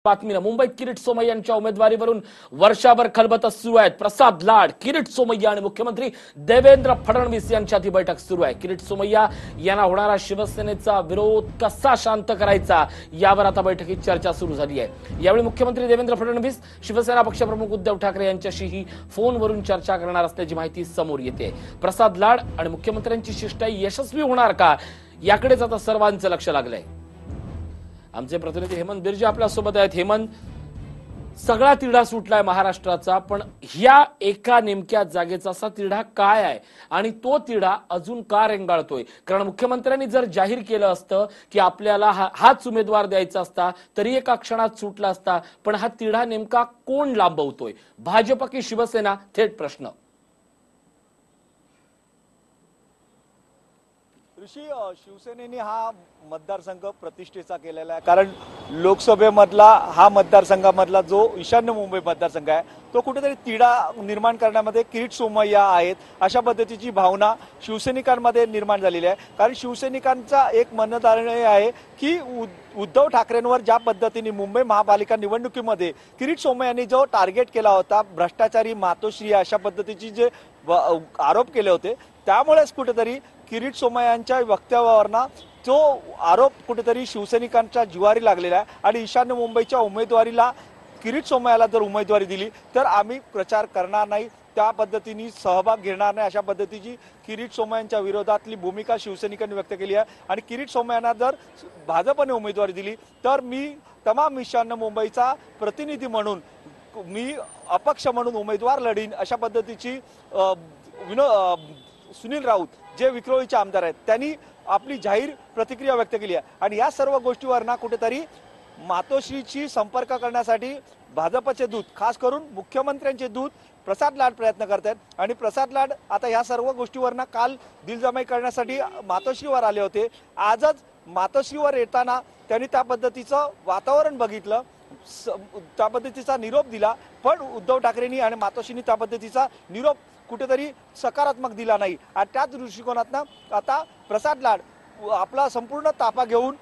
बातमीनं मुंबईत किरीट सोमय्यांच्या उमेदवारीवरून वर्षभर खलबतं सुरू आहेत। प्रसाद लाड, किरीट सोमय्या आणि मुख्यमंत्री देवेंद्र फडणवीस यांच्यात ही बैठक सुरू आहे। किरीट सोमय्या यांना होणारा शिवसेनेचा विरोध कसा शांत करायचा यावर आता बैठकीत चर्चा सुरू झाली आहे। यावेळी मुख्यमंत्री देवेंद्र फडणवीस शिवसेना पक्षप्रमुख उद्धव ठाकरे यांच्याशीही फोनवरून चर्चा करणार असल्याची माहिती समोर येते। प्रसाद लाड आणि मुख्यमंत्र्यांची शिष्टाई यशस्वी होणार का याकडेच आता सर्वांचं लक्ष लागलंय। आमचे प्रतिनिधी हेमंत बिर्जे आपल्या सोबत आहेत। हेमंत, सगळा तिढा सुटलाय महाराष्ट्राचा, पण ह्या एका नेमक्या जागेचा असा तिढा काय आहे आणि तो तिढा अजून का रेंगाळतोय? कारण मुख्यमंत्र्यांनी जर जाहीर केलं असतं की आपल्याला हाच उमेदवार द्यायचा असता तरी एका क्षणात सुटला असता, पण हा तिढा नेमका कोण लांबवतोय, भाजप की शिवसेना? थेट प्रश्न। ऋषी, शिवसेनेने हा मतदारसंघ प्रतिष्ठेचा केलेला आहे, कारण लोकसभेमधला हा मतदारसंघामधला जो ईशान्य मुंबई मतदारसंघ आहे तो कुठेतरी तिढा निर्माण करण्यामध्ये किरीट सोमय्या आहेत अशा पद्धतीची भावना शिवसैनिकांमध्ये निर्माण झालेली आहे। कारण शिवसैनिकांचा एक मनोधरण आहे की उद्धव ठाकरेंवर ज्या पद्धतीने मुंबई महापालिका निवडणुकीमध्ये किरीट सोमय्यांनी जो टार्गेट केला होता, भ्रष्टाचारी, मातोश्री अशा पद्धतीचे जे आरोप केले होते, त्यामुळेच कुठेतरी किरीट सोमय्यांच्या वक्तव्यावरना तो आरोप कुठेतरी शिवसैनिकांच्या जिवारी लागलेला आहे। आणि ईशान्य मुंबईच्या उमेदवारीला किरीट सोमय्याला जर उमेदवारी दिली तर आम्ही प्रचार करणार नाही, त्या पद्धतीने सहभाग घेणार नाही अशा पद्धतीची किरीट सोमय्यांच्या विरोधातली भूमिका शिवसैनिकांनी व्यक्त केली आहे। आणि किरीट सोमय्यांना जर भाजपने उमेदवारी दिली तर मी तमाम ईशान्य मुंबईचा प्रतिनिधी म्हणून मी अपक्ष म्हणून उमेदवार लढीन अशा पद्धतीची सुनील राऊत जे विक्रोळीचे आमदार आहेत त्यांनी आपली जाहीर प्रतिक्रिया व्यक्त केली आहे। आणि या सर्व गोष्टीवर ना कुठेतरी मातोश्रीची संपर्क करण्यासाठी भाजपचे दूत, खास करून मुख्यमंत्र्यांचे दूत प्रसाद लाड प्रयत्न करतात। आणि प्रसाद लाड आता या सर्व गोष्टीवर ना काल दिलजमाई करण्यासाठी मातोश्रीवर आले होते। आजच मातोश्रीवर येताना त्यांनी त्या पद्धतीचं वातावरण बघितलं, त्या पद्धतीचा निरोप दिला, पण उद्धव ठाकरेंनी आणि मातोश्रींनी त्या पद्धतीचा निरोप कुठेतरी सकारात्मक दिला नाही। आणि त्याच दृष्टिकोनातनं आता प्रसाद लाड आपला संपूर्ण ताफा घेऊन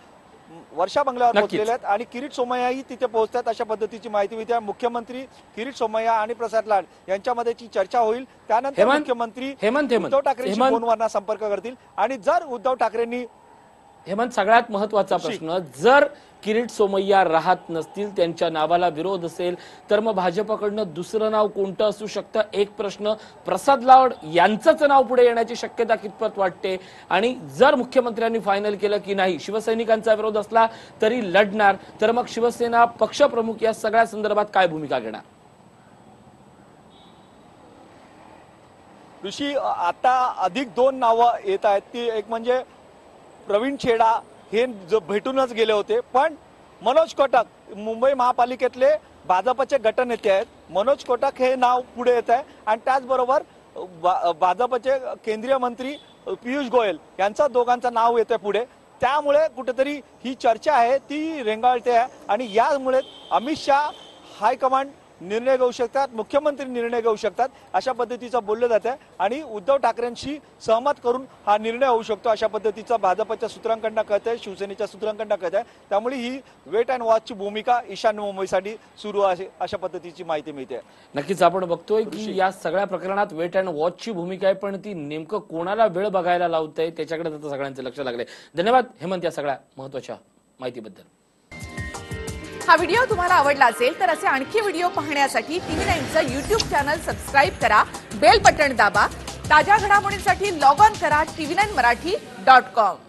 वर्षा बंगल्यावर पोहोचलेले आहेत आणि किरीट सोमय्याही तिथे पोहोचतात अशा पद्धतीची माहिती मिळते। मुख्यमंत्री किरीट सोमय्या आणि प्रसाद लाड यांच्यामध्येची चर्चा होईल, त्यानंतर मुख्यमंत्री उद्धव ठाकरेंशी फोनवर संपर्क करतील। आणि जर उद्धव ठाकरेंनी हेमंत, सगळ्यात महत्त्वाचा प्रश्न, जर किरीट सोमय्या राहत नसतील, त्यांच्या नावाला विरोध असेल, तर मग भाजपकडनं दुसरं नाव कोणतं असू शकतं? एक प्रश्न। प्रसाद लाड यांचंच नाव पुढे येण्याची शक्यता कितपत वाटते? आणि जर मुख्यमंत्र्यांनी फायनल केलं की नाही, शिवसैनिकांचा विरोध असला तरी लढणार, तर मग शिवसेना पक्षप्रमुख या सगळ्या संदर्भात काय भूमिका घेणार? ऋषी, आता अधिक दोन नावं येत आहेत, ती एक म्हणजे प्रवीण छेडा हे भेटूनच गेले होते, पण मनोज कोटक मुंबई महापालिकेतले भाजपचे गटनेते आहेत, मनोज कोटक हे नाव पुढे येत आहे। आणि त्याचबरोबर भाजपचे केंद्रीय मंत्री पियुष गोयल यांचा दोघांचं नाव येतं पुढे। त्यामुळे कुठेतरी ही चर्चा आहे ती रेंगाळते आहे आणि यामुळे अमित शहा हायकमांड निर्णय घेऊ शकतात, मुख्यमंत्री निर्णय घेऊ शकतात अशा पद्धतीचं बोललं जातं आणि उद्धव ठाकरेंशी सहमत करून हा निर्णय होऊ शकतो अशा पद्धतीचा भाजपच्या सूत्रांकडनं कळतंय, शिवसेनेच्या सूत्रांकडनं कळतंय। त्यामुळे ही वेट अँड वॉचची भूमिका ईशान्य मुंबईसाठी सुरू आहे अशा पद्धतीची माहिती मिळते। नक्कीच आपण बघतोय की या सगळ्या प्रकरणात वेट अँड वॉचची भूमिका आहे, पण ती नेमकं कोणाला वेळ बघायला लावतंय त्याच्याकडे आता सगळ्यांचं लक्ष लागलंय। धन्यवाद हेमंत या सगळ्या महत्त्वाच्या माहितीबद्दल। हा व्हिडिओ तुम्हाला आवडला असेल तर असे आणखी व्हिडिओ पाहण्यासाठी TV9चं YouTube चॅनल सबस्क्राइब करा, बेल बटण दाबा, ताज्या घडामोडींसाठी लॉग ऑन करा tv9marathi.com।